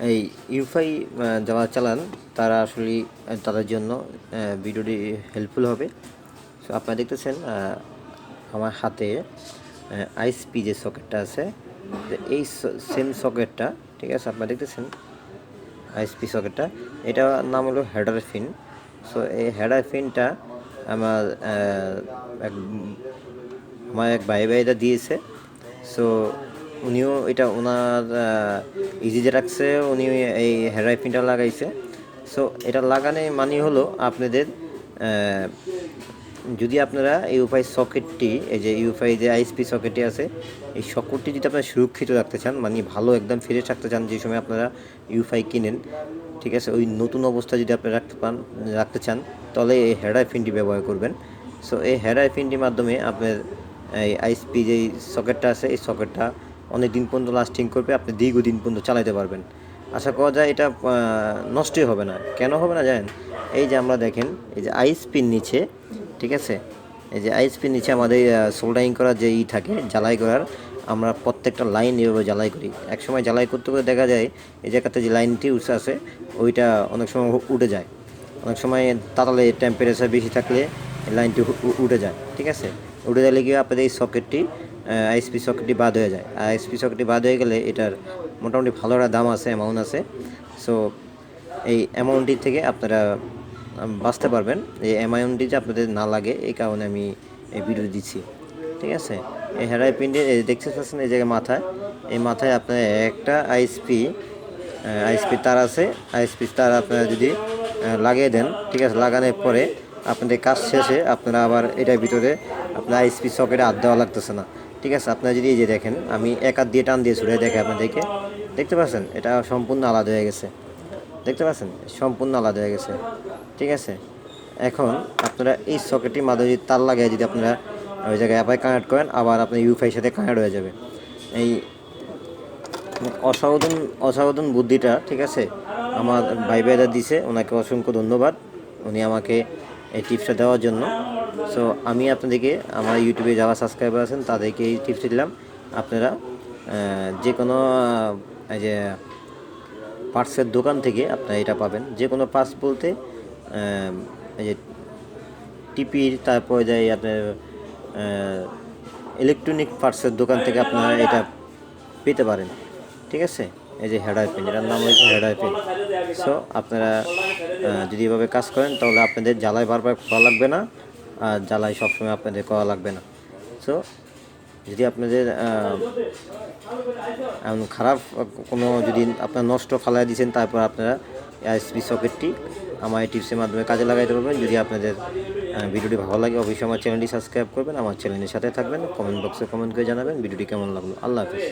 এই ইউএফআই যারা চালান তারা আসলে তাদের জন্য ভিডিওটি হেল্পফুল হবে। সো আপনারা দেখতেছেন আমার হাতে আইএসপি যে সকেটটা আছে, এই সেম সকেটটা, ঠিক আছে, আপনারা দেখতেছেন আইএসপি সকেটটা, এটার নাম হলো হেডার পিন। সো এই হেডার পিনটা আমার এক ভাইটা দিয়েছে। সো উনিও এটা ওনার ইজিতে রাখছে, উনি এই হেডার পিনটা লাগাইছে। সো এটা লাগানো মানে হলো আপনাদের যদি আপনারা ইউএফআই সকেটটি, এই যে ইউএফআই যে আইএসপি সকেটটি আছে, এই সকেটটি যদি আপনারা সুরক্ষিত রাখতে চান, মানে ভালো একদম ফ্রেশ রাখতে চান, যে সময় আপনারা ইউএফআই কিনেন, ঠিক আছে, ওই নতুন অবস্থায় যদি আপনি রাখতে চান, তাহলে এই হেডার পিনটি ব্যবহার করবেন। সো এই হেডার পিনটির মাধ্যমে আপনার এই আইএসপি যেই সকেটটা আছে, এই সকেটটা অনেক দিন পর্যন্ত লাস্টিং করবে, আপনি দীর্ঘদিন পর্যন্ত চালাতে পারবেন। আশা করা যায় এটা নষ্টই হবে না। কেন হবে না জানেন? এই যে আমরা দেখেন, এই যে আইএসপির নিচে, ঠিক আছে, এই যে আইএসপির নিচে আমাদের সোল্ডারিং করার যে থাকে জ্বালাই করার, আমরা প্রত্যেকটা লাইন এভাবে জ্বালাই করি। একসময় জ্বালাই করতে করে দেখা যায় এই জায়গাতে যে লাইনটি উঠে আছে ওইটা অনেক সময় উঠে যায়, অনেক সময় তাড়াতাড়ি টেম্পারেচার বেশি থাকলে এই লাইনটি উঠে যায়, ঠিক আছে। উঠে গেলে গিয়ে আপনাদের এই সকেটটি আইএসপি সকেটটি বাদ হয়ে যায়। আর আইএসপি সকেটটি বাদ হয়ে গেলে এটার মোটামুটি ভালো একটা দাম আছে, অ্যামাউন্ট আছে। সো এই অ্যামাউন্টটি থেকে আপনারা বাঁচতে পারবেন। এই অ্যামাউন্টটি যে আপনাদের না লাগে, এই কারণে আমি এই ভিডিও দিচ্ছি, ঠিক আছে। এই হেডার পিনটি দেখতে পাচ্ছেন এই জায়গায় মাথায়, এই মাথায় আপনার একটা আইএসপি তার আছে। আইএসপি তার আপনারা যদি লাগিয়ে দেন, ঠিক আছে, লাগানোর পরে আপনাদের কাজ শেষে আপনারা আবার এটার ভিতরে আপনার আইএসপি সকেটে হাত দেওয়া লাগতেছে না, ঠিক আছে। আপনারা যদি এই যে দেখেন, আমি এক হাত দিয়ে টান দিয়ে ছুড়ে দেখে আপনাদেরকে, দেখতে পাচ্ছেন এটা সম্পূর্ণ আলাদা হয়ে গেছে, দেখতে পাচ্ছেন সম্পূর্ণ আলাদা হয়ে গেছে, ঠিক আছে। এখন আপনারা এই সকেটটির মাধ্যমে যদি তার লাগিয়ে যদি আপনারা ওই জায়গায় অ্যাপায় কানেক্ট করেন, আবার আপনার ইউএফআইয়ের সাথে কানেক্ট হয়ে যাবে। এই অসাধারণ বুদ্ধিটা, ঠিক আছে, আমার ভাইরা দিছে, ওনাকে অসংখ্য ধন্যবাদ, উনি আমাকে এই টিপসটা দেওয়ার জন্য। সো আমি আপনাদেরকে, আমার ইউটিউবে যারা সাবস্ক্রাইবার আছেন তাদেরকে এই টিপসটা দিলাম। আপনারা যে কোনো এই যে পার্টসের দোকান থেকে আপনারা এটা পাবেন। যে কোনো পার্টস বলতে এই যে টিপির, তারপরে যাই আপনার ইলেকট্রনিক পার্টসের দোকান থেকে আপনারা এটা পেতে পারেন, ঠিক আছে। এই যে হেডার পিন, এটার নাম হচ্ছে হেডার পিন। সো আপনারা যদি এভাবে কাজ করেন, তাহলে আপনাদের জ্বালায় বারবার করা লাগবে না, আর জ্বালায় সবসময় আপনাদের করা লাগবে না। সো যদি আপনাদের খারাপ কোনো, যদি আপনার নষ্ট ফালাই দিয়েছেন, তারপর আপনারা আইএসপি সকেটটি আমার এই টিপসের মাধ্যমে কাজে লাগাইতে পারবেন। যদি আপনাদের ভিডিওটি ভালো লাগে, অবশ্যই আমার চ্যানেলটি সাবস্ক্রাইব করবেন, আমার চ্যানেলের সাথে থাকবেন, কমেন্ট বক্সে কমেন্ট করে জানাবেন ভিডিওটি কেমন লাগলো। আল্লাহ হাফিজ।